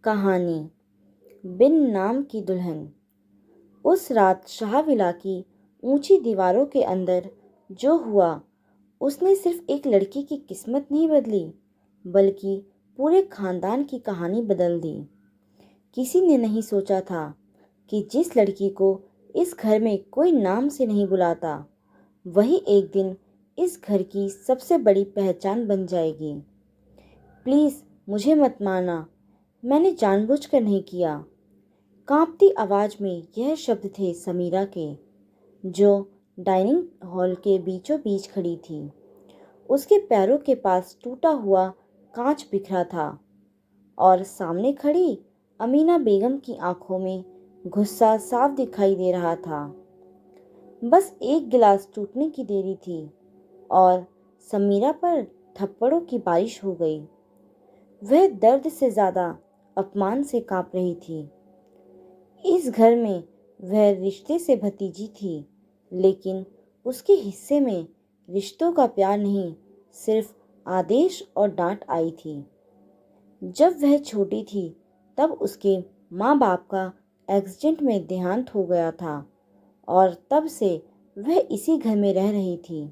कहानी बिन नाम की दुल्हन। उस रात शाहविला की ऊंची दीवारों के अंदर जो हुआ उसने सिर्फ एक लड़की की किस्मत नहीं बदली, बल्कि पूरे खानदान की कहानी बदल दी। किसी ने नहीं सोचा था कि जिस लड़की को इस घर में कोई नाम से नहीं बुलाता, वही एक दिन इस घर की सबसे बड़ी पहचान बन जाएगी। प्लीज़ मुझे मत मारना, मैंने जानबूझकर नहीं किया। कांपती आवाज में यह शब्द थे समीरा के, जो डाइनिंग हॉल के बीचों बीच खड़ी थी। उसके पैरों के पास टूटा हुआ कांच बिखरा था और सामने खड़ी अमीना बेगम की आंखों में गुस्सा साफ दिखाई दे रहा था। बस एक गिलास टूटने की देरी थी और समीरा पर थप्पड़ों की बारिश हो गई। वह दर्द से ज्यादा अपमान से कांप रही थी। इस घर में वह रिश्ते से भतीजी थी, लेकिन उसके हिस्से में रिश्तों का प्यार नहीं, सिर्फ आदेश और डांट आई थी। जब वह छोटी थी तब उसके माँ बाप का एक्सीडेंट में देहांत हो गया था और तब से वह इसी घर में रह रही थी।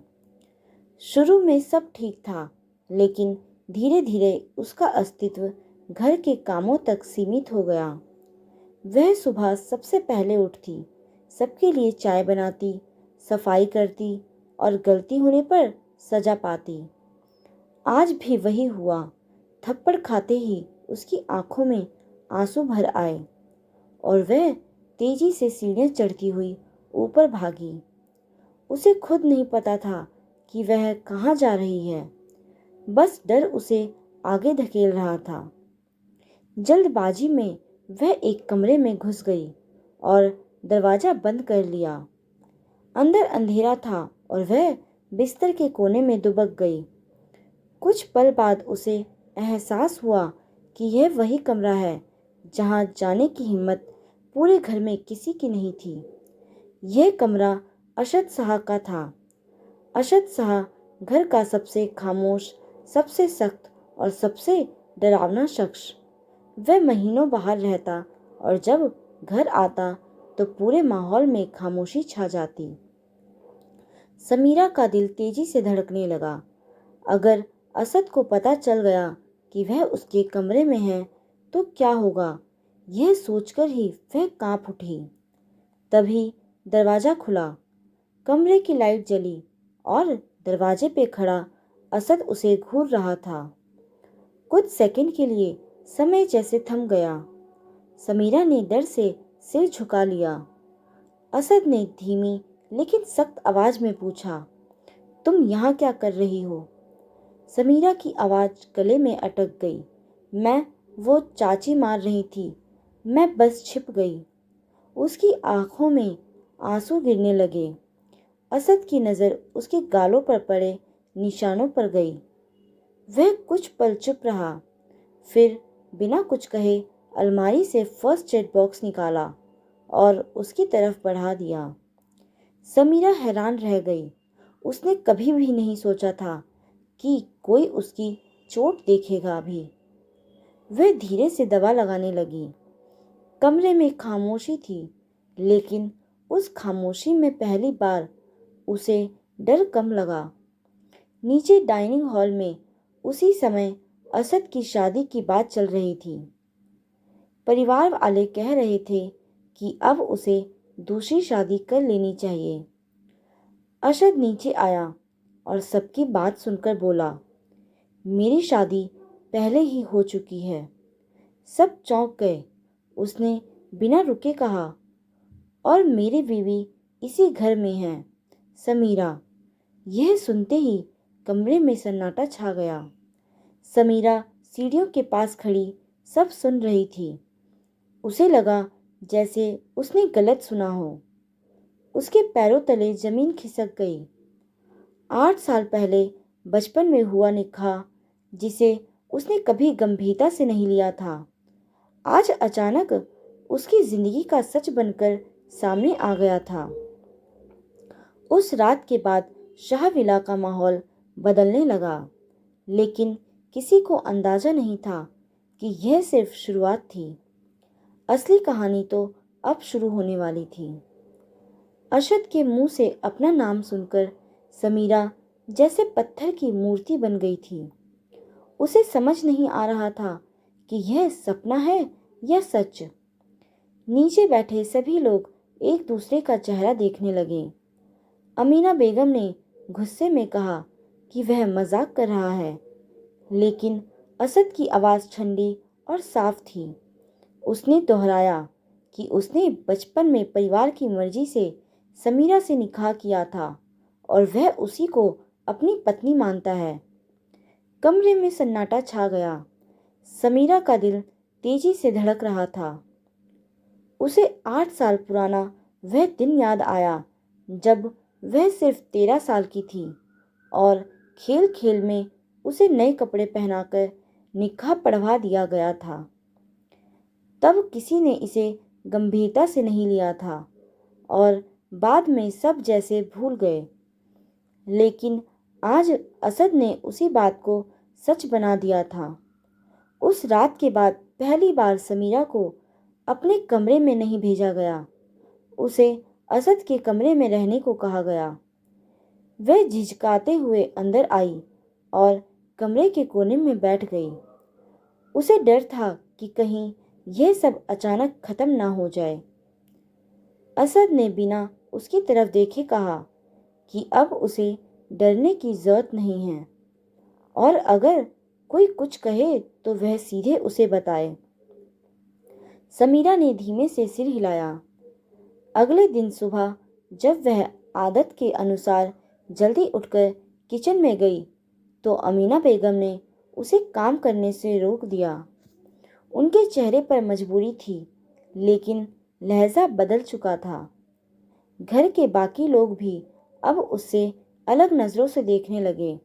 शुरू में सब ठीक था, लेकिन धीरे धीरे उसका अस्तित्व घर के कामों तक सीमित हो गया। वह सुबह सबसे पहले उठती, सबके लिए चाय बनाती, सफाई करती और गलती होने पर सजा पाती। आज भी वही हुआ। थप्पड़ खाते ही उसकी आंखों में आंसू भर आए और वह तेजी से सीढ़ियां चढ़ती हुई ऊपर भागी। उसे खुद नहीं पता था कि वह कहाँ जा रही है, बस डर उसे आगे धकेल रहा था। जल्दबाजी में वह एक कमरे में घुस गई और दरवाजा बंद कर लिया। अंदर अंधेरा था और वह बिस्तर के कोने में दुबक गई। कुछ पल बाद उसे एहसास हुआ कि यह वही कमरा है जहां जाने की हिम्मत पूरे घर में किसी की नहीं थी। यह कमरा अशद शाह का था। अशद शाह घर का सबसे खामोश, सबसे सख्त और सबसे डरावना शख्स। वह महीनों बाहर रहता और जब घर आता तो पूरे माहौल में खामोशी छा जाती। समीरा का दिल तेजी से धड़कने लगा। अगर असद को पता चल गया कि वह उसके कमरे में है तो क्या होगा, यह सोचकर ही वह कांप उठी। तभी दरवाजा खुला, कमरे की लाइट जली और दरवाजे पे खड़ा असद उसे घूर रहा था। कुछ सेकंड के लिए समय जैसे थम गया। समीरा ने डर से सिर झुका लिया। असद ने धीमी लेकिन सख्त आवाज में पूछा, तुम यहाँ क्या कर रही हो? समीरा की आवाज गले में अटक गई। वो चाची मार रही थी, मैं बस छिप गई। उसकी आंखों में आंसू गिरने लगे। असद की नज़र उसके गालों पर पड़े निशानों पर गई। वह कुछ पल चुप रहा, फिर बिना कुछ कहे अलमारी से फर्स्ट एड बॉक्स निकाला और उसकी तरफ बढ़ा दिया। समीरा हैरान रह गई। उसने कभी भी नहीं सोचा था कि कोई उसकी चोट देखेगा भी। वह धीरे से दवा लगाने लगी। कमरे में खामोशी थी, लेकिन उस खामोशी में पहली बार उसे डर कम लगा। नीचे डाइनिंग हॉल में उसी समय असद की शादी की बात चल रही थी। परिवार वाले कह रहे थे कि अब उसे दूसरी शादी कर लेनी चाहिए। असद नीचे आया और सबकी बात सुनकर बोला, मेरी शादी पहले ही हो चुकी है। सब चौंक गए। उसने बिना रुके कहा, और मेरी बीवी इसी घर में है, समीरा। यह सुनते ही कमरे में सन्नाटा छा गया। समीरा सीढ़ियों के पास खड़ी सब सुन रही थी। उसे लगा जैसे उसने गलत सुना हो। उसके पैरों तले जमीन खिसक गई। 8 साल पहले बचपन में हुआ निकाह, जिसे उसने कभी गंभीरता से नहीं लिया था, आज अचानक उसकी जिंदगी का सच बनकर सामने आ गया था। उस रात के बाद शाहविला का माहौल बदलने लगा, लेकिन किसी को अंदाजा नहीं था कि यह सिर्फ शुरुआत थी। असली कहानी तो अब शुरू होने वाली थी। अरशद के मुंह से अपना नाम सुनकर समीरा जैसे पत्थर की मूर्ति बन गई थी। उसे समझ नहीं आ रहा था कि यह सपना है या सच। नीचे बैठे सभी लोग एक दूसरे का चेहरा देखने लगे। अमीना बेगम ने गुस्से में कहा कि वह मजाक कर रहा है, लेकिन असद की आवाज़ ठंडी और साफ थी। उसने दोहराया कि उसने बचपन में परिवार की मर्जी से समीरा से निकाह किया था और वह उसी को अपनी पत्नी मानता है। कमरे में सन्नाटा छा गया। समीरा का दिल तेजी से धड़क रहा था। उसे 8 साल पुराना वह दिन याद आया जब वह सिर्फ 13 साल की थी और खेल खेल में उसे नए कपड़े पहनाकर निकाह पढ़वा दिया गया था। तब किसी ने इसे गंभीरता से नहीं लिया था और बाद में सब जैसे भूल गए, लेकिन आज असद ने उसी बात को सच बना दिया था। उस रात के बाद पहली बार समीरा को अपने कमरे में नहीं भेजा गया। उसे असद के कमरे में रहने को कहा गया। वह झिझकाते हुए अंदर आई और कमरे के कोने में बैठ गई। उसे डर था कि कहीं यह सब अचानक खत्म ना हो जाए। असद ने बिना उसकी तरफ देखे कहा कि अब उसे डरने की जरूरत नहीं है और अगर कोई कुछ कहे तो वह सीधे उसे बताए। समीरा ने धीमे से सिर हिलाया। अगले दिन सुबह जब वह आदत के अनुसार जल्दी उठकर किचन में गई तो अमीना बेगम ने उसे काम करने से रोक दिया। उनके चेहरे पर मजबूरी थी, लेकिन लहजा बदल चुका था। घर के बाकी लोग भी अब उससे अलग नज़रों से देखने लगे।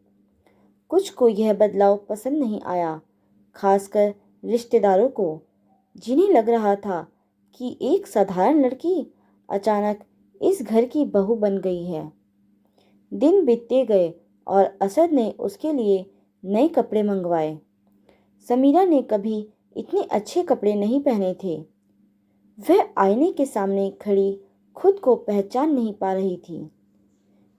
कुछ को यह बदलाव पसंद नहीं आया, खासकर रिश्तेदारों को, जिन्हें लग रहा था कि एक साधारण लड़की अचानक इस घर की बहू बन गई है। दिन बीतते गए और असद ने उसके लिए नए कपड़े मंगवाए। समीरा ने कभी इतने अच्छे कपड़े नहीं पहने थे। वह आईने के सामने खड़ी खुद को पहचान नहीं पा रही थी।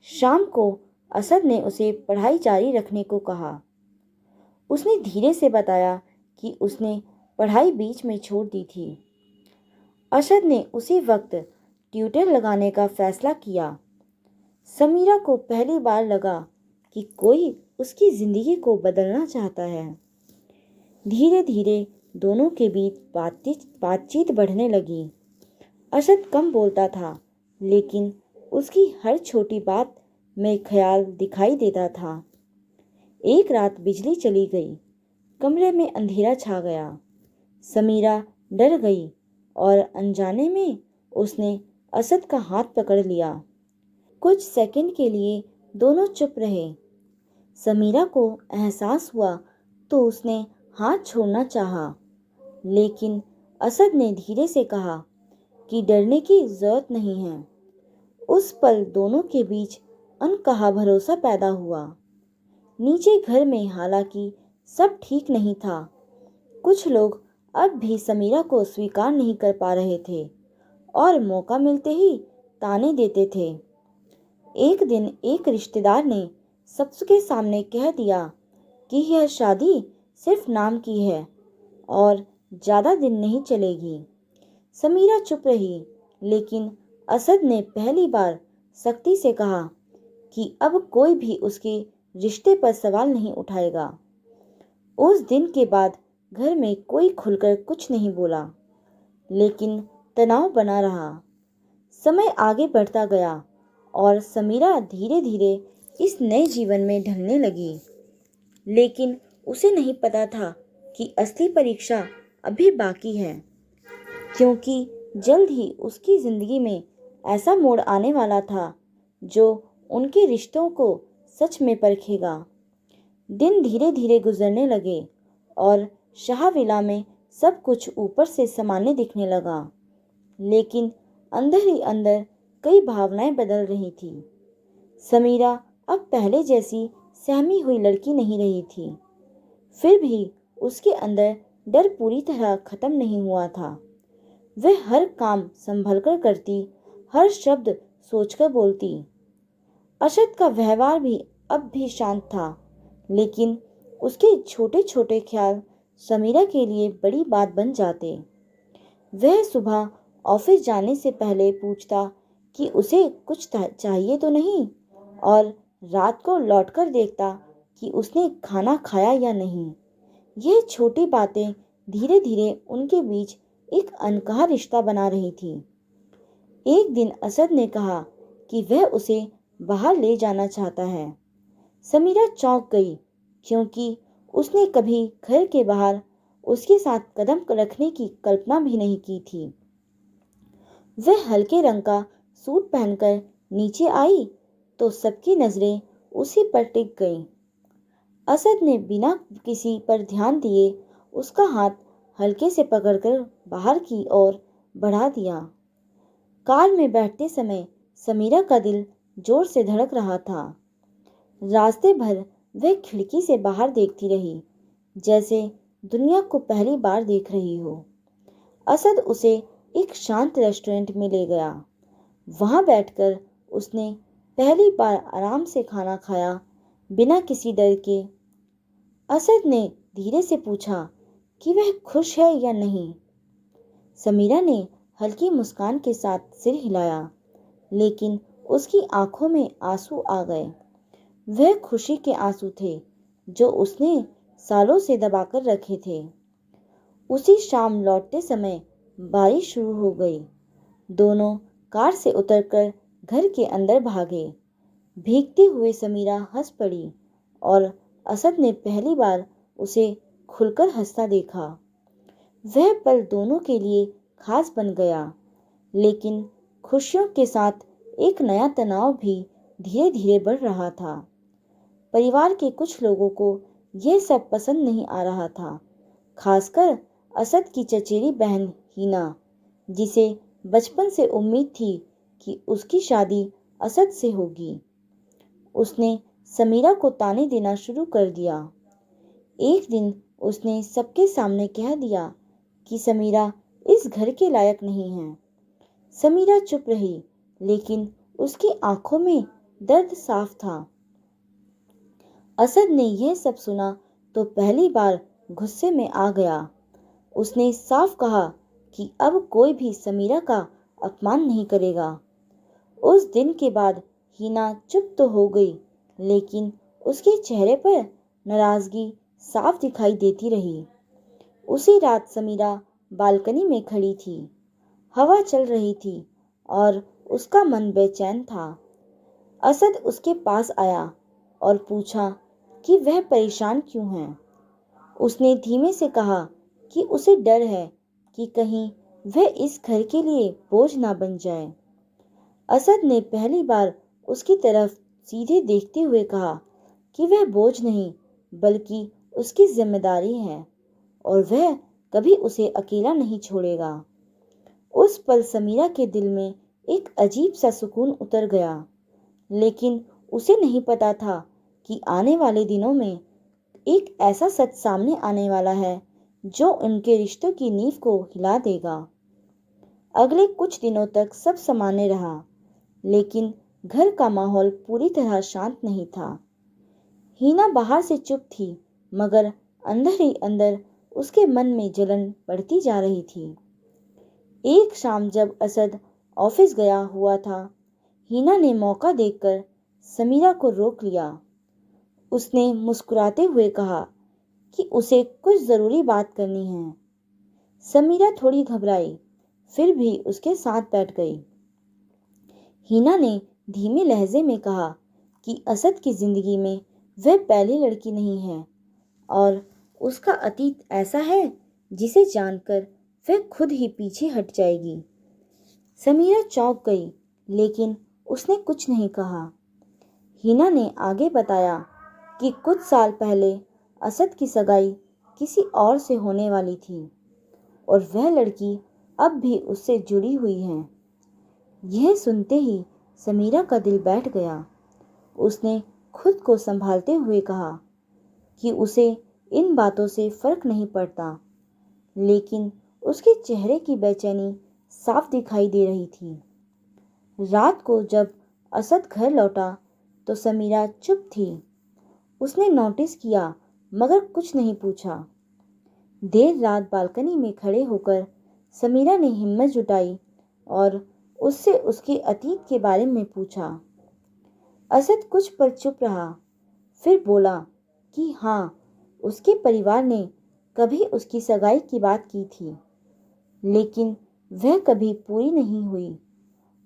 शाम को असद ने उसे पढ़ाई जारी रखने को कहा। उसने धीरे से बताया कि उसने पढ़ाई बीच में छोड़ दी थी। असद ने उसी वक्त ट्यूटर लगाने का फैसला किया। समीरा को पहली बार लगा कि कोई उसकी जिंदगी को बदलना चाहता है। धीरे धीरे दोनों के बीच बातचीत बढ़ने लगी। असद कम बोलता था, लेकिन उसकी हर छोटी बात में ख्याल दिखाई देता था। एक रात बिजली चली गई। कमरे में अंधेरा छा गया। समीरा डर गई और अनजाने में उसने असद का हाथ पकड़ लिया। कुछ सेकंड के लिए दोनों चुप रहे। समीरा को एहसास हुआ तो उसने हाथ छोड़ना चाहा, लेकिन असद ने धीरे से कहा कि डरने की जरूरत नहीं है। उस पल दोनों के बीच अनकहा भरोसा पैदा हुआ। नीचे घर में हालांकि सब ठीक नहीं था। कुछ लोग अब भी समीरा को स्वीकार नहीं कर पा रहे थे और मौका मिलते ही ताने देते थे। एक दिन एक रिश्तेदार ने सबके सामने कह दिया कि यह शादी सिर्फ नाम की है और ज़्यादा दिन नहीं चलेगी। समीरा चुप रही, लेकिन असद ने पहली बार सख्ती से कहा कि अब कोई भी उसके रिश्ते पर सवाल नहीं उठाएगा। उस दिन के बाद घर में कोई खुलकर कुछ नहीं बोला, लेकिन तनाव बना रहा। समय आगे बढ़ता गया और समीरा धीरे धीरे इस नए जीवन में ढलने लगी, लेकिन उसे नहीं पता था कि असली परीक्षा अभी बाकी है, क्योंकि जल्द ही उसकी जिंदगी में ऐसा मोड़ आने वाला था जो उनके रिश्तों को सच में परखेगा। दिन धीरे धीरे गुजरने लगे और शाहविला में सब कुछ ऊपर से सामान्य दिखने लगा, लेकिन अंदर ही अंदर कई भावनाएं बदल रही थी। समीरा अब पहले जैसी सहमी हुई लड़की नहीं रही थी। फिर भी उसके अंदर डर पूरी तरह खत्म नहीं हुआ था। वह हर काम संभल कर करती, हर शब्द सोचकर बोलती। अशद का व्यवहार भी अब भी शांत था, लेकिन उसके छोटे छोटे ख्याल समीरा के लिए बड़ी बात बन जाते। वह सुबह ऑफिस जाने से पहले पूछता कि उसे कुछ चाहिए तो नहीं, और रात को लौटकर देखता कि उसने खाना खाया या नहीं। यह छोटी बातें धीरे धीरे उनके बीच एक अनकहा रिश्ता बना रही थी। एक दिन असद ने कहा कि वह उसे बाहर ले जाना चाहता है। समीरा चौंक गई, क्योंकि उसने कभी घर के बाहर उसके साथ कदम रखने की कल्पना भी नहीं की थी। वह हल्के रंग का सूट पहनकर नीचे आई तो सबकी नजरें उसी पर टिक गईं। असद ने बिना किसी पर ध्यान दिए उसका हाथ हल्के से पकड़कर बाहर की ओर बढ़ा दिया। कार में बैठते समय समीरा का दिल जोर से धड़क रहा था। रास्ते भर वह खिड़की से बाहर देखती रही, जैसे दुनिया को पहली बार देख रही हो। असद उसे एक शांत रेस्टोरेंट में ले गया। वहां बैठकर उसने पहली बार आराम से खाना खाया, बिना किसी डर के। असद ने धीरे से पूछा कि वह खुश है या नहीं। समीरा ने हल्की मुस्कान के साथ सिर हिलाया, लेकिन उसकी आंखों में आंसू आ गए। वह खुशी के आंसू थे जो उसने सालों से दबाकर रखे थे। उसी शाम लौटते समय बारिश शुरू हो गई। दोनों कार से उतरकर घर के अंदर भागे। भीगती हुई समीरा हंस पड़ी, और असद ने पहली बार उसे खुलकर हंसता देखा। वह पल दोनों के लिए खास बन गया, लेकिन खुशियों के साथ एक नया तनाव भी धीरे धीरे बढ़ रहा था। परिवार के कुछ लोगों को यह सब पसंद नहीं आ रहा था, खासकर असद की चचेरी बहन हीना, जिसे बचपन से उम्मीद थी कि उसकी शादी असद से होगी। उसने समीरा को ताने देना शुरू कर दिया। एक दिन उसने सबके सामने कह दिया कि समीरा इस घर के लायक नहीं है। समीरा चुप रही, लेकिन उसकी आंखों में दर्द साफ था। असद ने यह सब सुना तो पहली बार गुस्से में आ गया। उसने साफ कहा कि अब कोई भी समीरा का अपमान नहीं करेगा। उस दिन के बाद हीना चुप तो हो गई, लेकिन उसके चेहरे पर नाराजगी साफ दिखाई देती रही। उसी रात समीरा बालकनी में खड़ी थी। हवा चल रही थी और उसका मन बेचैन था। असद उसके पास आया और पूछा कि वह परेशान क्यों है। उसने धीमे से कहा कि उसे डर है कि कहीं वह इस घर के लिए बोझ ना बन जाए। असद ने पहली बार उसकी तरफ सीधे देखते हुए कहा कि वह बोझ नहीं, बल्कि उसकी जिम्मेदारी है, और वह कभी उसे अकेला नहीं छोड़ेगा। उस पल समीरा के दिल में एक अजीब सा सुकून उतर गया, लेकिन उसे नहीं पता था कि आने वाले दिनों में एक ऐसा सच सामने आने वाला है जो उनके रिश्तों की नींव को हिला देगा। अगले कुछ दिनों तक सब सामान्य रहा, लेकिन घर का माहौल पूरी तरह शांत नहीं था। हीना बाहर से चुप थी, मगर अंदर ही अंदर उसके मन में जलन बढ़ती जा रही थी। एक शाम जब असद ऑफिस गया हुआ था, हीना ने मौका देखकर समीरा को रोक लिया। उसने मुस्कुराते हुए कहा कि उसे कुछ जरूरी बात करनी है। समीरा थोड़ी घबराई, फिर भी उसके साथ बैठ गई। हीना ने धीमे लहजे में कहा कि असद की जिंदगी में वह पहली लड़की नहीं है, और उसका अतीत ऐसा है जिसे जानकर वह खुद ही पीछे हट जाएगी। समीरा चौंक गई, लेकिन उसने कुछ नहीं कहा। हीना ने आगे बताया कि कुछ साल पहले असद की सगाई किसी और से होने वाली थी, और वह लड़की अब भी उससे जुड़ी हुई है। यह सुनते ही समीरा का दिल बैठ गया। उसने खुद को संभालते हुए कहा कि उसे इन बातों से फर्क नहीं पड़ता। लेकिन उसके चेहरे की बेचैनी साफ दिखाई दे रही थी। रात को जब असद घर लौटा तो समीरा चुप थी। उसने नोटिस किया मगर कुछ नहीं पूछा। देर रात बालकनी में खड़े होकर समीरा ने हिम्मत जुटाई और उससे उसके अतीत के बारे में पूछा। असद कुछ पल चुप रहा, फिर बोला कि हाँ, उसके परिवार ने कभी उसकी सगाई की बात की थी, लेकिन वह कभी पूरी नहीं हुई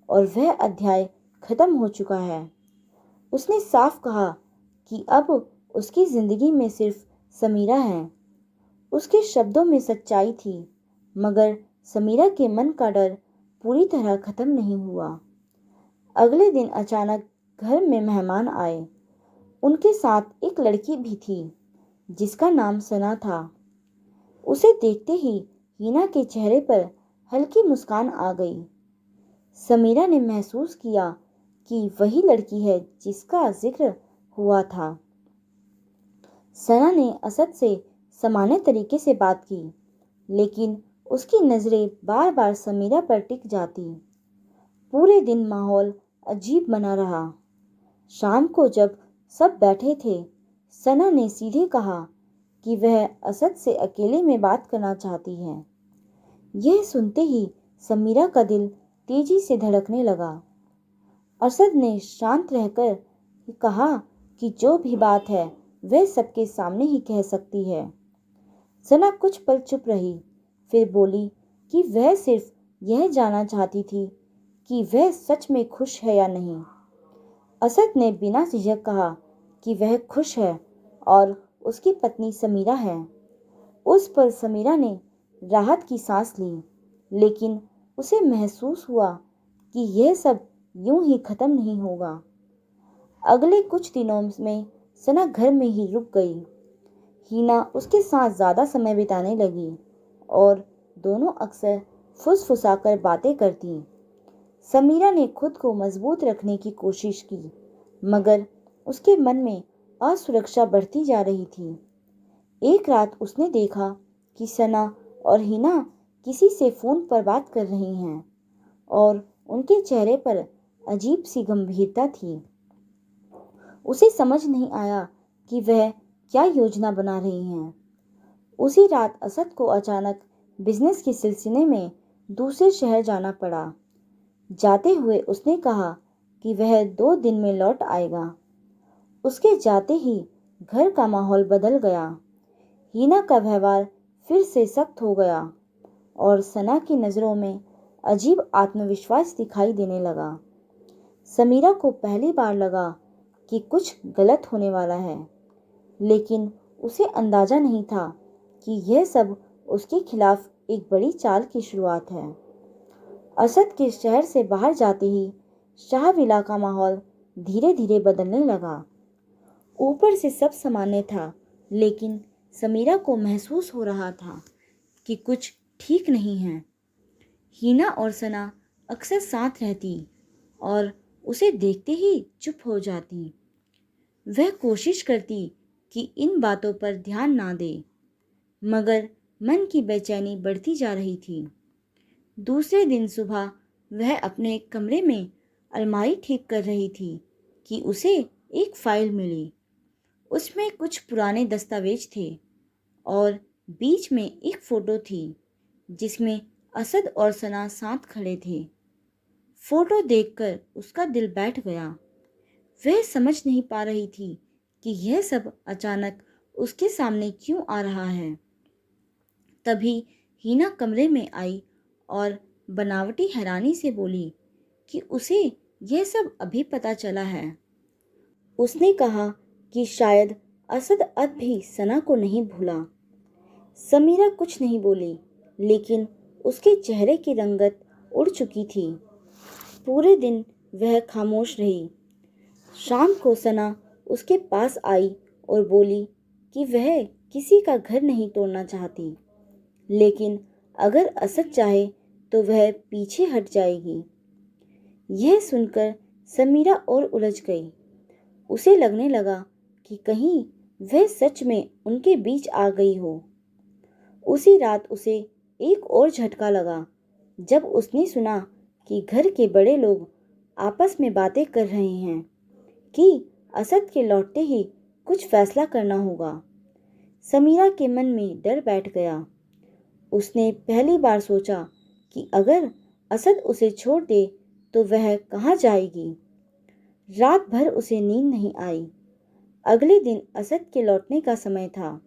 और वह अध्याय खत्म हो चुका है। उसने साफ कहा कि अब उसकी जिंदगी में सिर्फ समीरा है। उसके शब्दों में सच्चाई थी, मगर समीरा के मन का डर पूरी तरह खत्म नहीं हुआ। अगले दिन अचानक घर में मेहमान आए। उनके साथ एक लड़की भी थी जिसका नाम सना था। उसे देखते ही हीना के चेहरे पर हल्की मुस्कान आ गई। समीरा ने महसूस किया कि वही लड़की है जिसका जिक्र हुआ था। सना ने असद से सामान्य तरीके से बात की, लेकिन उसकी नज़रें बार बार समीरा पर टिक जाती। पूरे दिन माहौल अजीब बना रहा। शाम को जब सब बैठे थे, सना ने सीधे कहा कि वह असद से अकेले में बात करना चाहती है। यह सुनते ही समीरा का दिल तेजी से धड़कने लगा। असद ने शांत रहकर कहा कि जो भी बात है वह सबके सामने ही कह सकती है। सना कुछ पल चुप रही, फिर बोली कि वह सिर्फ यह जानना चाहती थी कि वह सच में खुश है या नहीं। असद ने बिना झिझक कहा कि वह खुश है और उसकी पत्नी समीरा है। उस पर समीरा ने राहत की सांस ली, लेकिन उसे महसूस हुआ कि यह सब यूं ही खत्म नहीं होगा। अगले कुछ दिनों में सना घर में ही रुक गई। हीना उसके साथ ज़्यादा समय बिताने लगी और दोनों अक्सर फुसफुसाकर बातें करती। समीरा ने खुद को मजबूत रखने की कोशिश की, मगर उसके मन में असुरक्षा बढ़ती जा रही थी। एक रात उसने देखा कि सना और हीना किसी से फ़ोन पर बात कर रही हैं और उनके चेहरे पर अजीब सी गंभीरता थी। उसे समझ नहीं आया कि वह क्या योजना बना रही हैं। उसी रात असद को अचानक बिजनेस के सिलसिले में दूसरे शहर जाना पड़ा। जाते हुए उसने कहा कि वह 2 दिन में लौट आएगा। उसके जाते ही घर का माहौल बदल गया। हीना का व्यवहार फिर से सख्त हो गया और सना की नज़रों में अजीब आत्मविश्वास दिखाई देने लगा। समीरा को पहली बार लगा कि कुछ गलत होने वाला है, लेकिन उसे अंदाजा नहीं था कि यह सब उसके खिलाफ एक बड़ी चाल की शुरुआत है। असद के शहर से बाहर जाते ही शाहविला का माहौल धीरे धीरे बदलने लगा। ऊपर से सब सामान्य था, लेकिन समीरा को महसूस हो रहा था कि कुछ ठीक नहीं है। हीना और सना अक्सर साथ रहती और उसे देखते ही चुप हो जाती। वह कोशिश करती कि इन बातों पर ध्यान ना दे, मगर मन की बेचैनी बढ़ती जा रही थी। दूसरे दिन सुबह वह अपने कमरे में अलमारी ठीक कर रही थी कि उसे एक फाइल मिली। उसमें कुछ पुराने दस्तावेज थे और बीच में एक फ़ोटो थी जिसमें असद और सना साथ खड़े थे। फ़ोटो देखकर उसका दिल बैठ गया। वह समझ नहीं पा रही थी कि यह सब अचानक उसके सामने क्यों आ रहा है। तभी हीना कमरे में आई और बनावटी हैरानी से बोली कि उसे यह सब अभी पता चला है। उसने कहा कि शायद असद अब भी सना को नहीं भूला। समीरा कुछ नहीं बोली, लेकिन उसके चेहरे की रंगत उड़ चुकी थी। पूरे दिन वह खामोश रही। शाम को सना उसके पास आई और बोली कि वह किसी का घर नहीं तोड़ना चाहती, लेकिन अगर असद चाहे तो वह पीछे हट जाएगी। यह सुनकर समीरा और उलझ गई। उसे लगने लगा कि कहीं वह सच में उनके बीच आ गई हो। उसी रात उसे एक और झटका लगा जब उसने सुना कि घर के बड़े लोग आपस में बातें कर रहे हैं कि असद के लौटते ही कुछ फैसला करना होगा। समीरा के मन में डर बैठ गया। उसने पहली बार सोचा कि अगर असद उसे छोड़ दे तो वह कहाँ जाएगी। रात भर उसे नींद नहीं आई। अगले दिन असद के लौटने का समय था।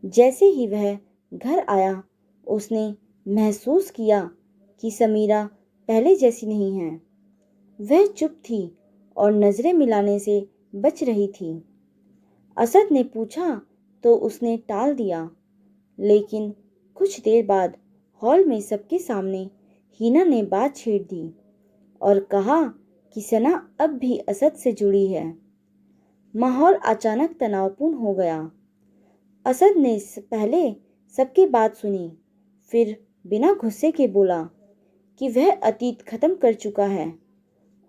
जैसे ही वह घर आया उसने महसूस किया कि समीरा पहले जैसी नहीं है। वह चुप थी और नजरें मिलाने से बच रही थी। असद ने पूछा तो उसने टाल दिया, लेकिन कुछ देर बाद हॉल में सबके सामने हीना ने बात छेड़ दी और कहा कि सना अब भी असद से जुड़ी है। माहौल अचानक तनावपूर्ण हो गया। असद ने पहले सबकी बात सुनी, फिर बिना गुस्से के बोला कि वह अतीत खत्म कर चुका है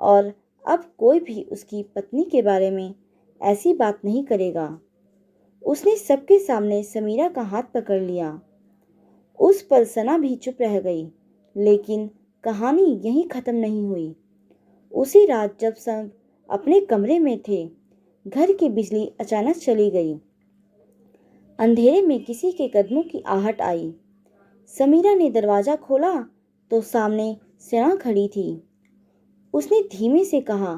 और अब कोई भी उसकी पत्नी के बारे में ऐसी बात नहीं करेगा। उसने सबके सामने समीरा का हाथ पकड़ लिया। उस पल सना भी चुप रह गई, लेकिन कहानी यहीं खत्म नहीं हुई। उसी रात जब सब अपने कमरे में थे, घर की बिजली अचानक चली गई। अंधेरे में किसी के कदमों की आहट आई। समीरा ने दरवाजा खोला तो सामने सना खड़ी थी। उसने धीमे से कहा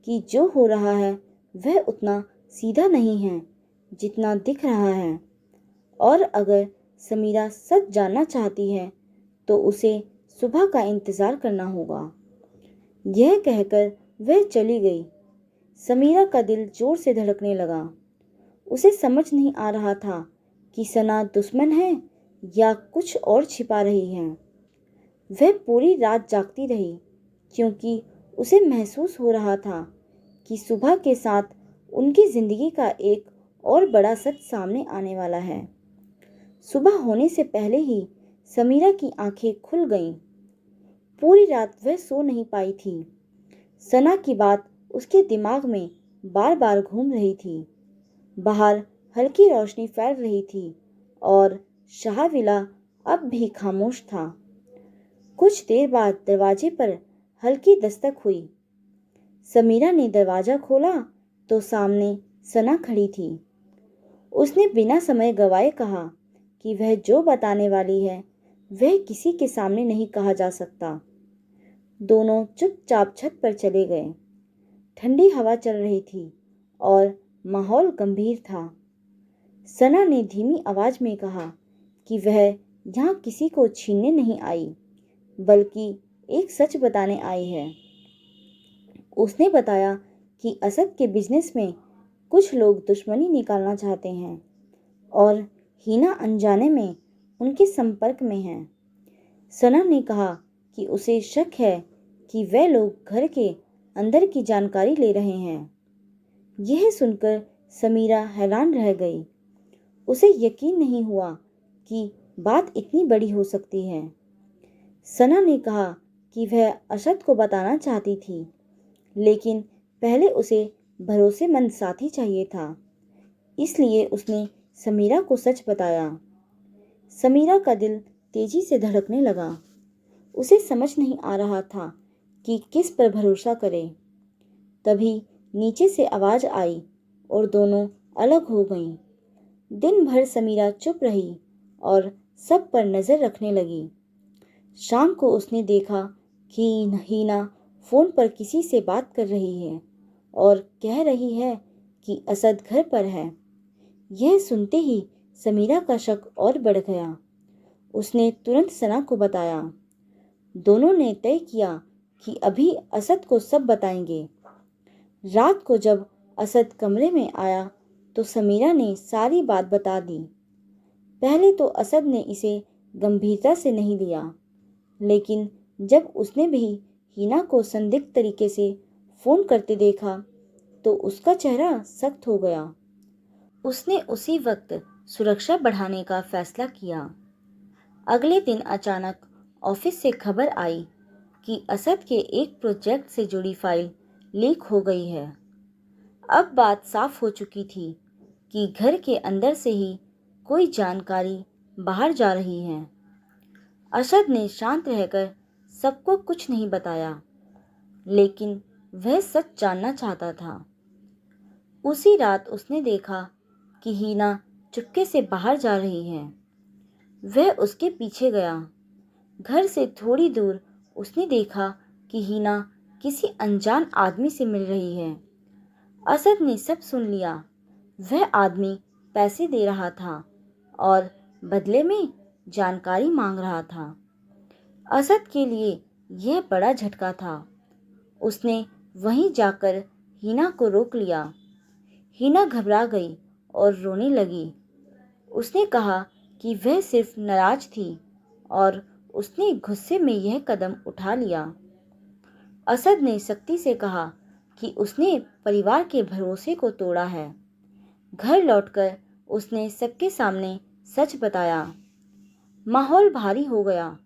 कि जो हो रहा है वह उतना सीधा नहीं है जितना दिख रहा है, और अगर समीरा सच जानना चाहती है तो उसे सुबह का इंतजार करना होगा। यह कहकर वह चली गई। समीरा का दिल जोर से धड़कने लगा। उसे समझ नहीं आ रहा था कि सना दुश्मन है या कुछ और छिपा रही है। वह पूरी रात जागती रही क्योंकि उसे महसूस हो रहा था कि सुबह के साथ उनकी जिंदगी का एक और बड़ा सच सामने आने वाला है। सुबह होने से पहले ही समीरा की आंखें खुल गईं। पूरी रात वह सो नहीं पाई थी। सना की बात उसके दिमाग में बार बार घूम रही थी। बाहर हल्की रोशनी फैल रही थी और शाहविला अब भी खामोश था। कुछ देर बाद दरवाजे पर हल्की दस्तक हुई। समीरा ने दरवाजा खोला तो सामने सना खड़ी थी। उसने बिना समय गवाए कहा कि वह जो बताने वाली है वह किसी के सामने नहीं कहा जा सकता। दोनों चुपचाप छत पर चले गए। ठंडी हवा चल रही थी और माहौल गंभीर था। सना ने धीमी आवाज में कहा कि वह यहाँ किसी को छीनने नहीं आई, बल्कि एक सच बताने आई है। उसने बताया कि असद के बिजनेस में कुछ लोग दुश्मनी निकालना चाहते हैं और हीना अनजाने में उनके संपर्क में है। सना ने कहा कि उसे शक है कि वे लोग घर के अंदर की जानकारी ले रहे हैं। यह सुनकर समीरा हैरान रह गई। उसे यकीन नहीं हुआ कि बात इतनी बड़ी हो सकती है। सना ने कहा कि वह असद को बताना चाहती थी, लेकिन पहले उसे भरोसेमंद साथी चाहिए था। इसलिए उसने समीरा को सच बताया। समीरा का दिल तेजी से धड़कने लगा। उसे समझ नहीं आ रहा था कि किस पर भरोसा करे। तभी नीचे से आवाज आई और दोनों अलग हो गईं। दिन भर समीरा चुप रही और सब पर नजर रखने लगी। शाम को उसने देखा कि हीना फोन पर किसी से बात कर रही है और कह रही है कि असद घर पर है। यह सुनते ही समीरा का शक और बढ़ गया। उसने तुरंत सना को बताया। दोनों ने तय किया कि अभी असद को सब बताएंगे। रात को जब असद कमरे में आया तो समीरा ने सारी बात बता दी। पहले तो असद ने इसे गंभीरता से नहीं लिया, लेकिन जब उसने भी हीना को संदिग्ध तरीके से फोन करते देखा तो उसका चेहरा सख्त हो गया। उसने उसी वक्त सुरक्षा बढ़ाने का फैसला किया। अगले दिन अचानक ऑफिस से खबर आई कि असद के एक प्रोजेक्ट से जुड़ी फाइल लीक हो गई है। अब बात साफ हो चुकी थी कि घर के अंदर से ही कोई जानकारी बाहर जा रही हैं। असद ने शांत रहकर सबको कुछ नहीं बताया, लेकिन वह सच जानना चाहता था। उसी रात उसने देखा कि हीना चुपके से बाहर जा रही है। वह उसके पीछे गया। घर से थोड़ी दूर उसने देखा कि हीना किसी अनजान आदमी से मिल रही है। असद ने सब सुन लिया। वह आदमी पैसे दे रहा था और बदले में जानकारी मांग रहा था। असद के लिए यह बड़ा झटका था। उसने वहीं जाकर हीना को रोक लिया। हीना घबरा गई और रोने लगी। उसने कहा कि वह सिर्फ नाराज थी और उसने गुस्से में यह कदम उठा लिया। असद ने सख्ती से कहा कि उसने परिवार के भरोसे को तोड़ा है। घर लौटकर उसने सबके सामने सच बताया। माहौल भारी हो गया।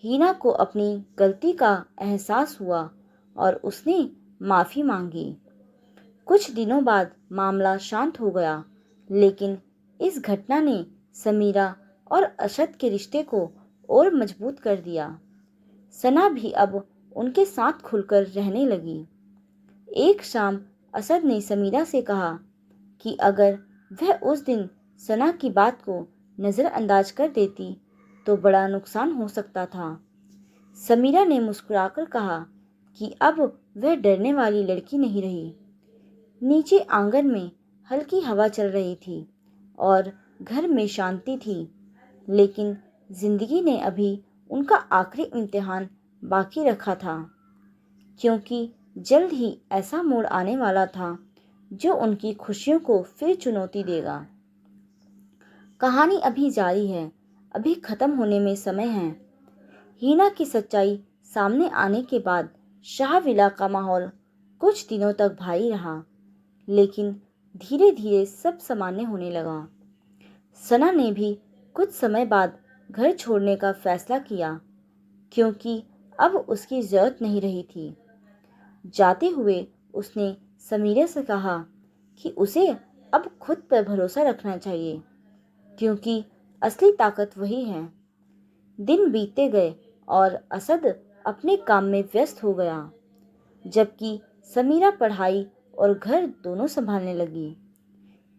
हीना को अपनी गलती का एहसास हुआ और उसने माफ़ी मांगी। कुछ दिनों बाद मामला शांत हो गया, लेकिन इस घटना ने समीरा और असद के रिश्ते को और मजबूत कर दिया। सना भी अब उनके साथ खुलकर रहने लगी। एक शाम असद ने समीरा से कहा कि अगर वह उस दिन सना की बात को नज़रअंदाज कर देती तो बड़ा नुकसान हो सकता था। समीरा ने मुस्कुराकर कहा कि अब वह डरने वाली लड़की नहीं रही। नीचे आंगन में हल्की हवा चल रही थी और घर में शांति थी, लेकिन जिंदगी ने अभी उनका आखिरी इम्तिहान बाकी रखा था, क्योंकि जल्द ही ऐसा मोड़ आने वाला था जो उनकी खुशियों को फिर चुनौती देगा। कहानी अभी जारी है, अभी खत्म होने में समय है। हीना की सच्चाई सामने आने के बाद शाहविला का माहौल कुछ दिनों तक भारी रहा, लेकिन धीरे धीरे सब सामान्य होने लगा। सना ने भी कुछ समय बाद घर छोड़ने का फैसला किया, क्योंकि अब उसकी जरूरत नहीं रही थी। जाते हुए उसने समीरा से कहा कि उसे अब खुद पर भरोसा रखना चाहिए, क्योंकि असली ताकत वही है। दिन बीतते गए और असद अपने काम में व्यस्त हो गया, जबकि समीरा पढ़ाई और घर दोनों संभालने लगी।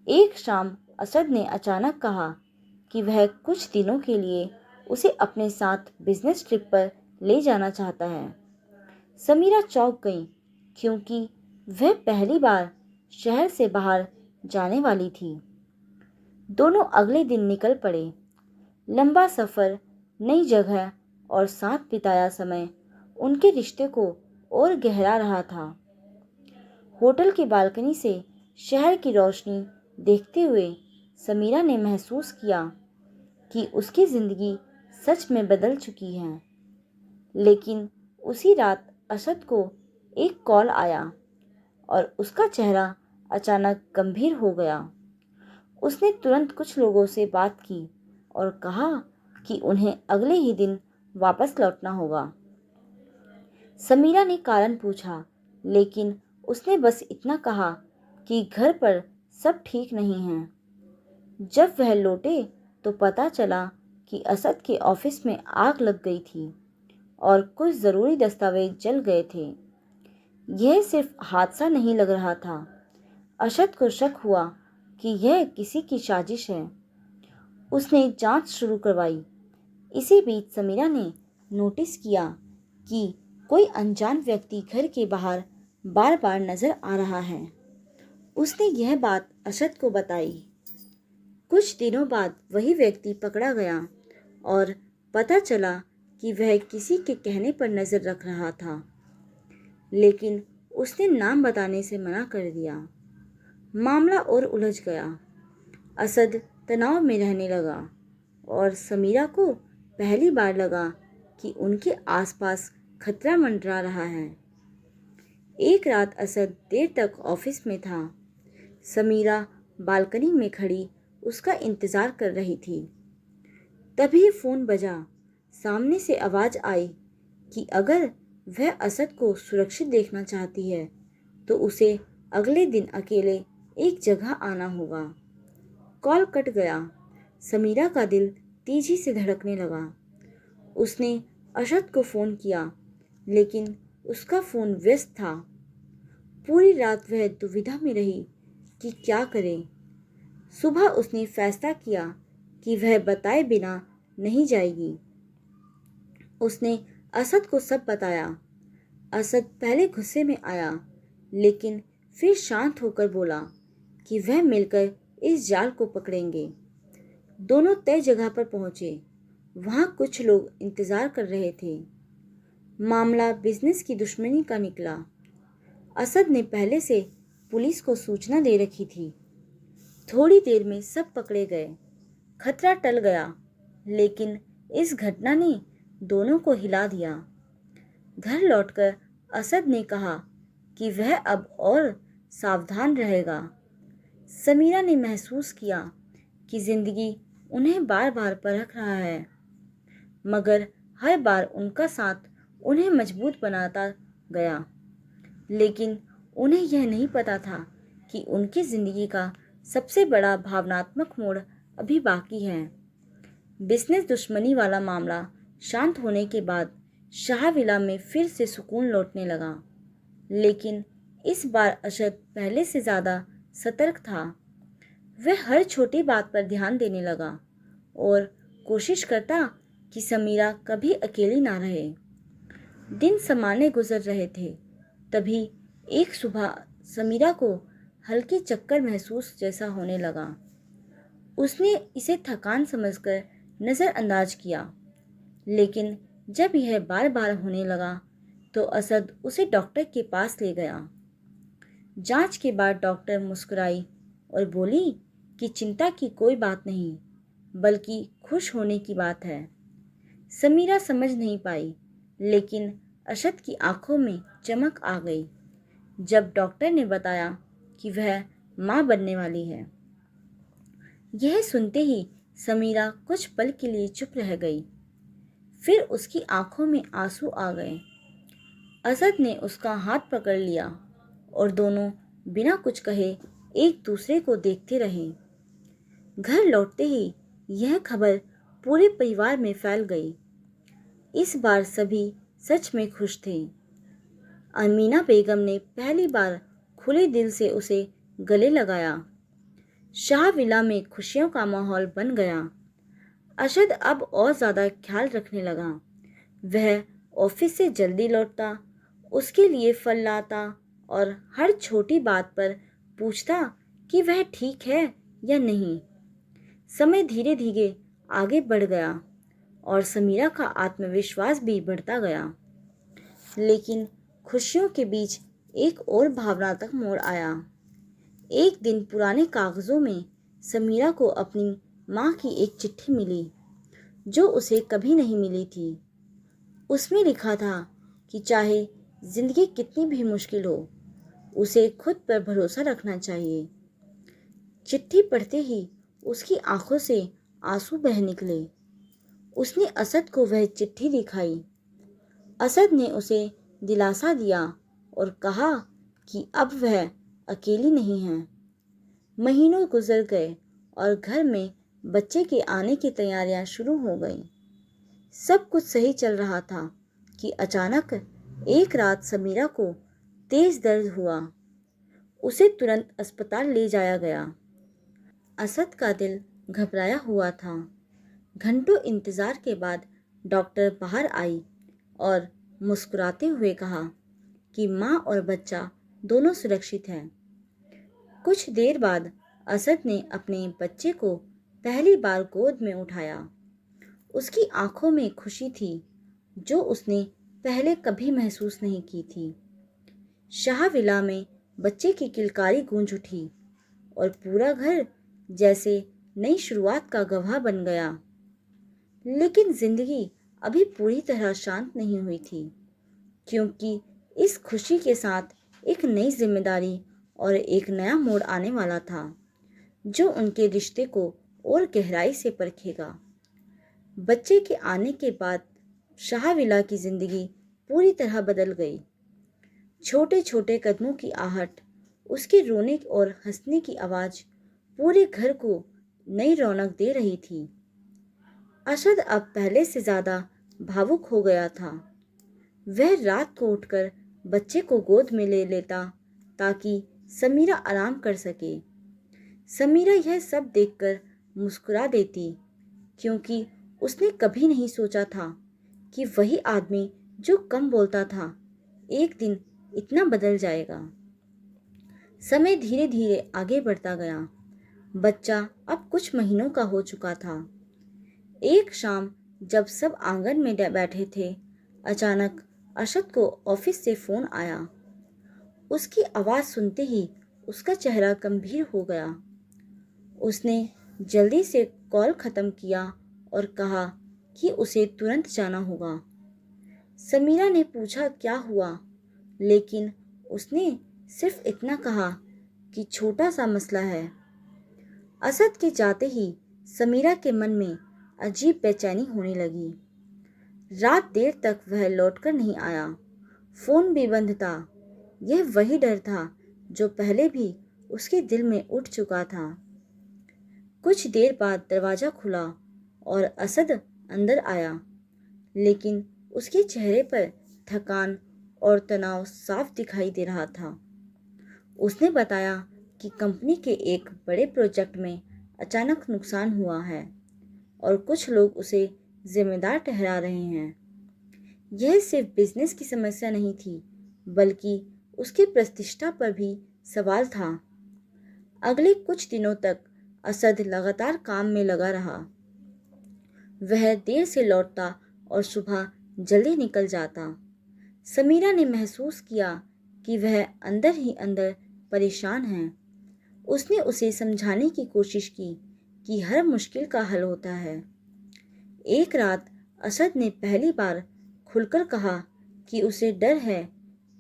एक शाम असद ने अचानक कहा कि वह कुछ दिनों के लिए उसे अपने साथ बिजनेस ट्रिप पर ले जाना चाहता है। समीरा चौंक गई, क्योंकि वह पहली बार शहर से बाहर जाने वाली थी। दोनों अगले दिन निकल पड़े। लंबा सफ़र, नई जगह और साथ बिताया समय उनके रिश्ते को और गहरा रहा था। होटल की बालकनी से शहर की रोशनी देखते हुए समीरा ने महसूस किया कि उसकी ज़िंदगी सच में बदल चुकी है। लेकिन उसी रात असद को एक कॉल आया और उसका चेहरा अचानक गंभीर हो गया। उसने तुरंत कुछ लोगों से बात की और कहा कि उन्हें अगले ही दिन वापस लौटना होगा। समीरा ने कारण पूछा, लेकिन उसने बस इतना कहा कि घर पर सब ठीक नहीं है। जब वह लौटे तो पता चला कि असद के ऑफिस में आग लग गई थी और कुछ ज़रूरी दस्तावेज जल गए थे। यह सिर्फ हादसा नहीं लग रहा था। असद को शक हुआ कि यह किसी की साजिश है। उसने जांच शुरू करवाई। इसी बीच समीरा ने नोटिस किया कि कोई अनजान व्यक्ति घर के बाहर बार बार नजर आ रहा है। उसने यह बात असद को बताई। कुछ दिनों बाद वही व्यक्ति पकड़ा गया और पता चला कि वह किसी के कहने पर नजर रख रहा था, लेकिन उसने नाम बताने से मना कर दिया। मामला और उलझ गया। असद तनाव में रहने लगा और समीरा को पहली बार लगा कि उनके आसपास खतरा मंडरा रहा है। एक रात असद देर तक ऑफिस में था। समीरा बालकनी में खड़ी उसका इंतज़ार कर रही थी। तभी फ़ोन बजा। सामने से आवाज़ आई कि अगर वह असद को सुरक्षित देखना चाहती है तो उसे अगले दिन अकेले एक जगह आना होगा। कॉल कट गया। समीरा का दिल तेजी से धड़कने लगा। उसने अशद को फ़ोन किया, लेकिन उसका फ़ोन व्यस्त था। पूरी रात वह दुविधा में रही कि क्या करे। सुबह उसने फैसला किया कि वह बताए बिना नहीं जाएगी। उसने असद को सब बताया। असद पहले गुस्से में आया, लेकिन फिर शांत होकर बोला कि वह मिलकर इस जाल को पकड़ेंगे। दोनों तय जगह पर पहुंचे। वहां कुछ लोग इंतजार कर रहे थे। मामला बिजनेस की दुश्मनी का निकला। असद ने पहले से पुलिस को सूचना दे रखी थी। थोड़ी देर में सब पकड़े गए। खतरा टल गया, लेकिन इस घटना ने दोनों को हिला दिया। घर लौटकर असद ने कहा कि वह अब और सावधान रहेगा। समीरा ने महसूस किया कि जिंदगी उन्हें बार बार परख रहा है, मगर हर बार उनका साथ उन्हें मजबूत बनाता गया। लेकिन उन्हें यह नहीं पता था कि उनकी जिंदगी का सबसे बड़ा भावनात्मक मोड़ अभी बाकी है। बिजनेस दुश्मनी वाला मामला शांत होने के बाद शाहविला में फिर से सुकून लौटने लगा, लेकिन इस बार अशद पहले से ज़्यादा सतर्क था। वह हर छोटी बात पर ध्यान देने लगा और कोशिश करता कि समीरा कभी अकेली ना रहे। दिन सामान्य गुजर रहे थे, तभी एक सुबह समीरा को हल्के चक्कर महसूस जैसा होने लगा। उसने इसे थकान समझकर नज़रअंदाज किया, लेकिन जब यह बार बार होने लगा तो असद उसे डॉक्टर के पास ले गया। जांच के बाद डॉक्टर मुस्कुराई और बोली कि चिंता की कोई बात नहीं, बल्कि खुश होने की बात है। समीरा समझ नहीं पाई, लेकिन अशद की आंखों में चमक आ गई जब डॉक्टर ने बताया कि वह मां बनने वाली है। यह सुनते ही समीरा कुछ पल के लिए चुप रह गई। फिर उसकी आंखों में आंसू आ गए। असद ने उसका हाथ पकड़ लिया और दोनों बिना कुछ कहे एक दूसरे को देखते रहे। घर लौटते ही यह खबर पूरे परिवार में फैल गई। इस बार सभी सच में खुश थे। अमीना बेगम ने पहली बार खुले दिल से उसे गले लगाया। शाहविला में खुशियों का माहौल बन गया। अशद अब और ज़्यादा ख्याल रखने लगा। वह ऑफिस से जल्दी लौटता, उसके लिए फल लाता और हर छोटी बात पर पूछता कि वह ठीक है या नहीं। समय धीरे धीरे आगे बढ़ गया और समीरा का आत्मविश्वास भी बढ़ता गया। लेकिन खुशियों के बीच एक और भावनात्मक मोड़ आया। एक दिन पुराने कागजों में समीरा को अपनी माँ की एक चिट्ठी मिली, जो उसे कभी नहीं मिली थी। उसमें लिखा था कि चाहे जिंदगी कितनी भी मुश्किल हो, उसे खुद पर भरोसा रखना चाहिए। चिट्ठी पढ़ते ही उसकी आंखों से आंसू बह निकले। उसने असद को वह चिट्ठी दिखाई। असद ने उसे दिलासा दिया और कहा कि अब वह अकेली नहीं है। महीनों गुजर गए और घर में बच्चे के आने की तैयारियां शुरू हो गईं। सब कुछ सही चल रहा था कि अचानक एक रात समीरा को तेज दर्द हुआ। उसे तुरंत अस्पताल ले जाया गया। असद का दिल घबराया हुआ था। घंटों इंतजार के बाद डॉक्टर बाहर आई और मुस्कुराते हुए कहा कि माँ और बच्चा दोनों सुरक्षित हैं। कुछ देर बाद असद ने अपने बच्चे को पहली बार गोद में उठाया। उसकी आंखों में खुशी थी जो उसने पहले कभी महसूस नहीं की थी। शाहविला में बच्चे की किलकारी गूंज उठी और पूरा घर जैसे नई शुरुआत का गवाह बन गया। लेकिन जिंदगी अभी पूरी तरह शांत नहीं हुई थी, क्योंकि इस खुशी के साथ एक नई जिम्मेदारी और एक नया मोड़ आने वाला था, जो उनके रिश्ते को और गहराई से परखेगा। बच्चे के आने के बाद शाहविला की जिंदगी पूरी तरह बदल गई। छोटे छोटे कदमों की आहट, उसके रोने और हंसने की आवाज़ पूरे घर को नई रौनक दे रही थी। अशद अब पहले से ज़्यादा भावुक हो गया था। वह रात को उठकर बच्चे को गोद में ले लेता ताकि समीरा आराम कर सके। समीरा यह सब देखकर मुस्कुरा देती, क्योंकि उसने कभी नहीं सोचा था कि वही आदमी जो कम बोलता था एक दिन इतना बदल जाएगा। समय धीरे धीरे आगे बढ़ता गया। बच्चा अब कुछ महीनों का हो चुका था। एक शाम जब सब आंगन में बैठे थे, अचानक अशद को ऑफिस से फोन आया। उसकी आवाज सुनते ही उसका चेहरा गंभीर हो गया। उसने जल्दी से कॉल खत्म किया और कहा कि उसे तुरंत जाना होगा। समीरा ने पूछा क्या हुआ, लेकिन उसने सिर्फ इतना कहा कि छोटा सा मसला है। असद के जाते ही समीरा के मन में अजीब बेचैनी होने लगी। रात देर तक वह लौटकर नहीं आया। फोन भी बंद था। यह वही डर था जो पहले भी उसके दिल में उठ चुका था। कुछ देर बाद दरवाजा खुला और असद अंदर आया, लेकिन उसके चेहरे पर थकान और तनाव साफ दिखाई दे रहा था। उसने बताया कि कंपनी के एक बड़े प्रोजेक्ट में अचानक नुकसान हुआ है और कुछ लोग उसे जिम्मेदार ठहरा रहे हैं। यह सिर्फ बिजनेस की समस्या नहीं थी, बल्कि उसकी प्रतिष्ठा पर भी सवाल था। अगले कुछ दिनों तक असद लगातार काम में लगा रहा। वह देर से लौटता और सुबह जल्दी निकल जाता। समीरा ने महसूस किया कि वह अंदर ही अंदर परेशान है। उसने उसे समझाने की कोशिश की कि हर मुश्किल का हल होता है। एक रात असद ने पहली बार खुलकर कहा कि उसे डर है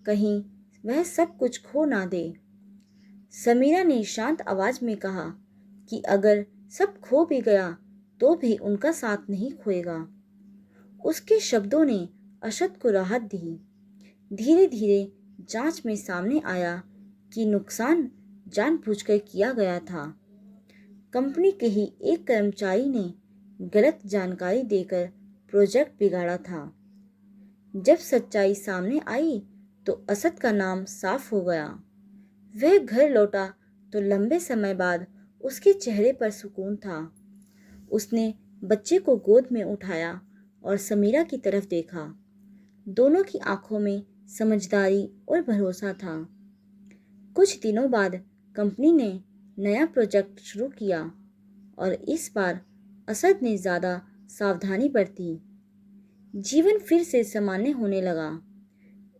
कहीं वह सब कुछ खो ना दे। समीरा ने शांत आवाज में कहा कि अगर सब खो भी गया तो भी उनका साथ नहीं खोएगा। उसके शब्दों ने असद को राहत दी। धीरे धीरे जांच में सामने आया कि नुकसान जानबूझकर किया गया था। कंपनी के ही एक कर्मचारी ने गलत जानकारी देकर प्रोजेक्ट बिगाड़ा था। जब सच्चाई सामने आई तो असद का नाम साफ हो गया। वह घर लौटा तो लंबे समय बाद उसके चेहरे पर सुकून था। उसने बच्चे को गोद में उठाया और समीरा की तरफ देखा। दोनों की आंखों में समझदारी और भरोसा था। कुछ दिनों बाद कंपनी ने नया प्रोजेक्ट शुरू किया और इस बार असद ने ज़्यादा सावधानी बरती। जीवन फिर से सामान्य होने लगा।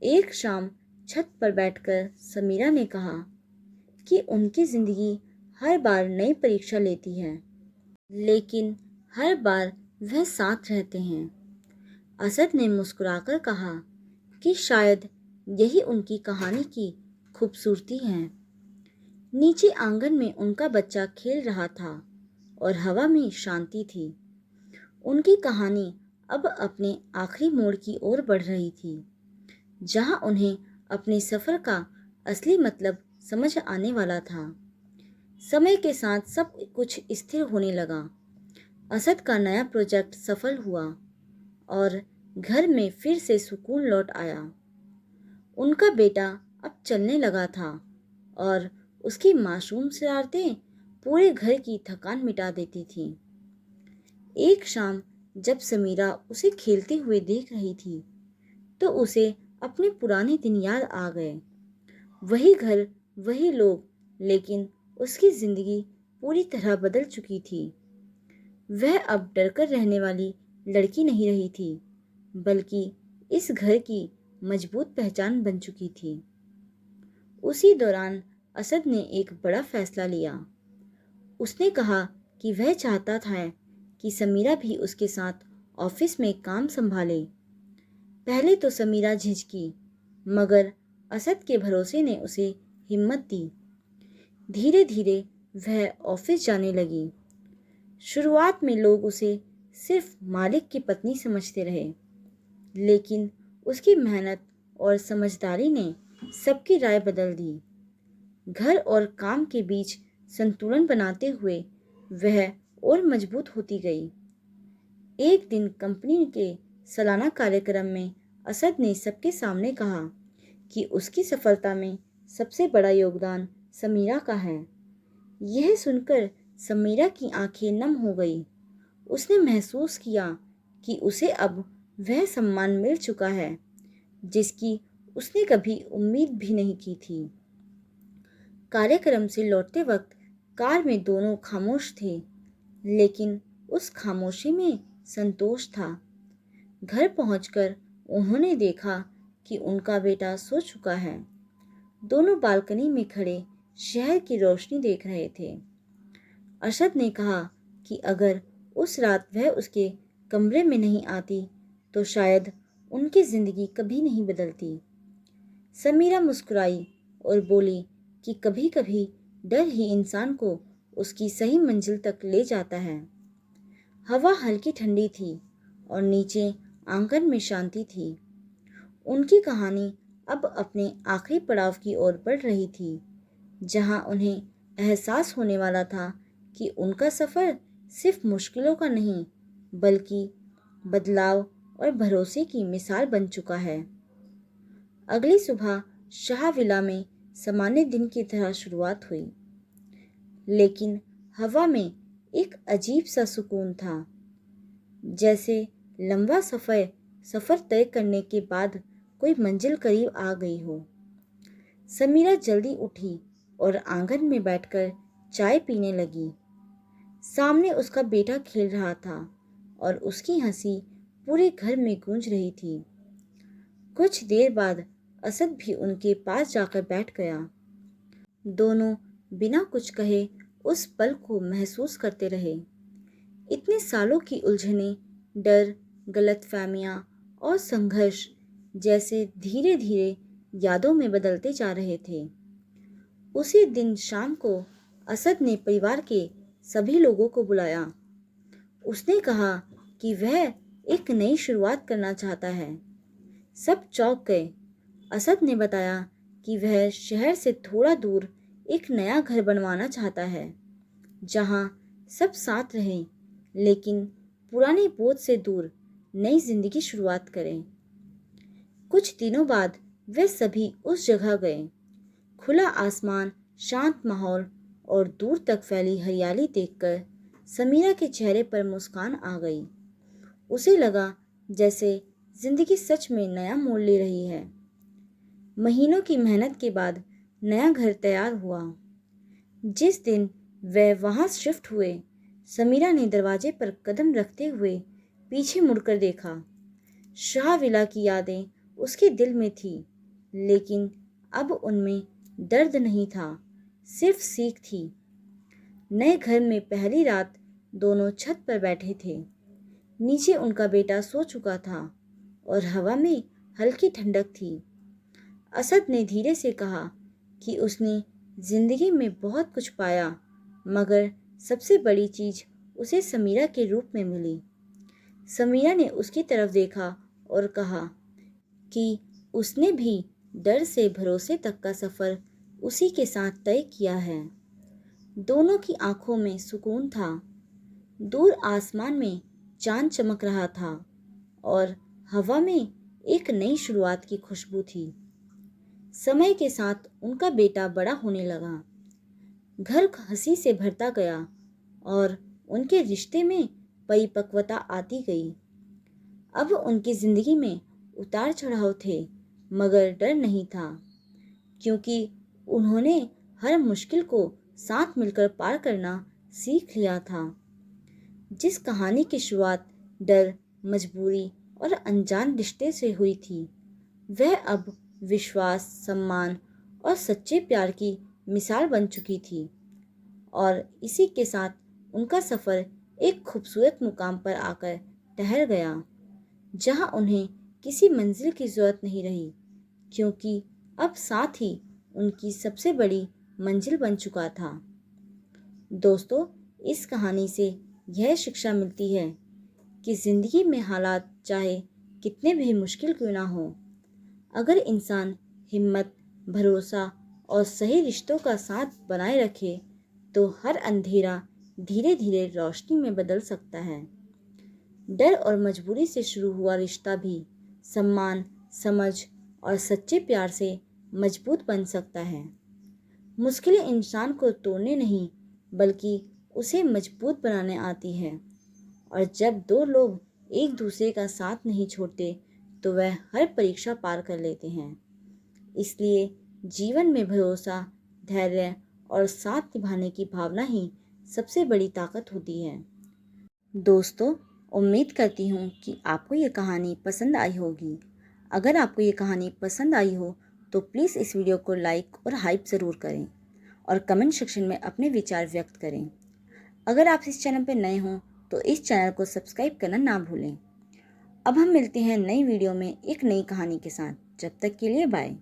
एक शाम छत पर बैठकर समीरा ने कहा कि उनकी ज़िंदगी हर बार नई परीक्षा लेती है, लेकिन हर बार वह साथ रहते हैं। असद ने मुस्कुराकर कहा कि शायद यही उनकी कहानी की खूबसूरती है। नीचे आंगन में उनका बच्चा खेल रहा था और हवा में शांति थी। उनकी कहानी अब अपने आखिरी मोड़ की ओर बढ़ रही थी, जहां उन्हें अपने सफ़र का असली मतलब समझ आने वाला था। समय के साथ सब कुछ स्थिर होने लगा। असद का नया प्रोजेक्ट सफल हुआ और घर में फिर से सुकून लौट आया। उनका बेटा अब चलने लगा था और उसकी मासूम शरारतें पूरे घर की थकान मिटा देती थीं। एक शाम जब समीरा उसे खेलते हुए देख रही थी, तो उसे अपने पुराने दिन याद आ गए। वही घर, वही लोग, लेकिन उसकी जिंदगी पूरी तरह बदल चुकी थी। वह अब डरकर रहने वाली लड़की नहीं रही थी, बल्कि इस घर की मजबूत पहचान बन चुकी थी। उसी दौरान असद ने एक बड़ा फैसला लिया। उसने कहा कि वह चाहता था कि समीरा भी उसके साथ ऑफिस में काम संभाले। पहले तो समीरा झिझकी, मगर असद के भरोसे ने उसे हिम्मत दी। धीरे धीरे वह ऑफिस जाने लगी। शुरुआत में लोग उसे सिर्फ मालिक की पत्नी समझते रहे, लेकिन उसकी मेहनत और समझदारी ने सबकी राय बदल दी। घर और काम के बीच संतुलन बनाते हुए वह और मजबूत होती गई। एक दिन कंपनी के सालाना कार्यक्रम में असद ने सबके सामने कहा कि उसकी सफलता में सबसे बड़ा योगदान समीरा का है। यह सुनकर समीरा की आंखें नम हो गई। उसने महसूस किया कि उसे अब वह सम्मान मिल चुका है जिसकी उसने कभी उम्मीद भी नहीं की थी। कार्यक्रम से लौटते वक्त कार में दोनों खामोश थे, लेकिन उस खामोशी में संतोष था। घर पहुंचकर उन्होंने देखा कि उनका बेटा सो चुका है। दोनों बालकनी में खड़े शहर की रोशनी देख रहे थे। अरशद ने कहा कि अगर उस रात वह उसके कमरे में नहीं आती तो शायद उनकी जिंदगी कभी नहीं बदलती। समीरा मुस्कुराई और बोली कि कभी कभी डर ही इंसान को उसकी सही मंजिल तक ले जाता है। हवा हल्की ठंडी थी और नीचे आंगन में शांति थी। उनकी कहानी अब अपने आखिरी पड़ाव की ओर बढ़ रही थी, जहां उन्हें एहसास होने वाला था कि उनका सफ़र सिर्फ मुश्किलों का नहीं, बल्कि बदलाव और भरोसे की मिसाल बन चुका है। अगली सुबह शाह विला में सामान्य दिन की तरह शुरुआत हुई, लेकिन हवा में एक अजीब सा सुकून था, जैसे लंबा सफ़र तय करने के बाद कोई मंजिल करीब आ गई हो। समीरा जल्दी उठी और आंगन में बैठकर चाय पीने लगी। सामने उसका बेटा खेल रहा था और उसकी हंसी पूरे घर में गूंज रही थी। कुछ देर बाद असद भी उनके पास जाकर बैठ गया। दोनों बिना कुछ कहे उस पल को महसूस करते रहे। इतने सालों की उलझनें, डर, गलतफहमियां और संघर्ष जैसे धीरे धीरे यादों में बदलते जा रहे थे। उसी दिन शाम को असद ने परिवार के सभी लोगों को बुलाया। उसने कहा कि वह एक नई शुरुआत करना चाहता है। सब चौंक गए। असद ने बताया कि वह शहर से थोड़ा दूर एक नया घर बनवाना चाहता है, जहां सब साथ रहें, लेकिन पुराने बोझ से दूर नई जिंदगी शुरुआत करें। कुछ दिनों बाद वे सभी उस जगह गए। खुला आसमान, शांत माहौल और दूर तक फैली हरियाली देखकर समीरा के चेहरे पर मुस्कान आ गई। उसे लगा जैसे जिंदगी सच में नया मोड़ ले रही है। महीनों की मेहनत के बाद नया घर तैयार हुआ। जिस दिन वे वहां शिफ्ट हुए, समीरा ने दरवाजे पर कदम रखते हुए पीछे मुड़कर देखा। शाह विला की यादें उसके दिल में थी, लेकिन अब उनमें दर्द नहीं था, सिर्फ सीख थी। नए घर में पहली रात दोनों छत पर बैठे थे। नीचे उनका बेटा सो चुका था और हवा में हल्की ठंडक थी। असद ने धीरे से कहा कि उसने जिंदगी में बहुत कुछ पाया, मगर सबसे बड़ी चीज उसे समीरा के रूप में मिली। समीरा ने उसकी तरफ देखा और कहा कि उसने भी डर से भरोसे तक का सफ़र उसी के साथ तय किया है। दोनों की आंखों में सुकून था। दूर आसमान में चांद चमक रहा था और हवा में एक नई शुरुआत की खुशबू थी। समय के साथ उनका बेटा बड़ा होने लगा। घर हंसी से भरता गया और उनके रिश्ते में परिपक्वता आती गई। अब उनकी जिंदगी में उतार चढ़ाव थे, मगर डर नहीं था, क्योंकि उन्होंने हर मुश्किल को साथ मिलकर पार करना सीख लिया था। जिस कहानी की शुरुआत डर, मजबूरी और अनजान रिश्ते से हुई थी, वह अब विश्वास, सम्मान और सच्चे प्यार की मिसाल बन चुकी थी। और इसी के साथ उनका सफ़र एक खूबसूरत मुकाम पर आकर ठहर गया, जहां उन्हें किसी मंजिल की ज़रूरत नहीं रही, क्योंकि अब साथ ही उनकी सबसे बड़ी मंजिल बन चुका था। दोस्तों, इस कहानी से यह शिक्षा मिलती है कि ज़िंदगी में हालात चाहे कितने भी मुश्किल क्यों ना हो, अगर इंसान हिम्मत, भरोसा और सही रिश्तों का साथ बनाए रखे तो हर अंधेरा धीरे धीरे रोशनी में बदल सकता है। डर और मजबूरी से शुरू हुआ रिश्ता भी सम्मान, समझ और सच्चे प्यार से मजबूत बन सकता है। मुश्किलें इंसान को तोड़ने नहीं बल्कि उसे मजबूत बनाने आती है, और जब दो लोग एक दूसरे का साथ नहीं छोड़ते तो वह हर परीक्षा पार कर लेते हैं। इसलिए जीवन में भरोसा, धैर्य और साथ निभाने की भावना ही सबसे बड़ी ताकत होती है। दोस्तों, उम्मीद करती हूँ कि आपको ये कहानी पसंद आई होगी। अगर आपको ये कहानी पसंद आई हो तो प्लीज़ इस वीडियो को लाइक और हाइप ज़रूर करें और कमेंट सेक्शन में अपने विचार व्यक्त करें। अगर आप इस चैनल पर नए हों तो इस चैनल को सब्सक्राइब करना ना भूलें। अब हम मिलते हैं नई वीडियो में एक नई कहानी के साथ। जब तक के लिए बाय।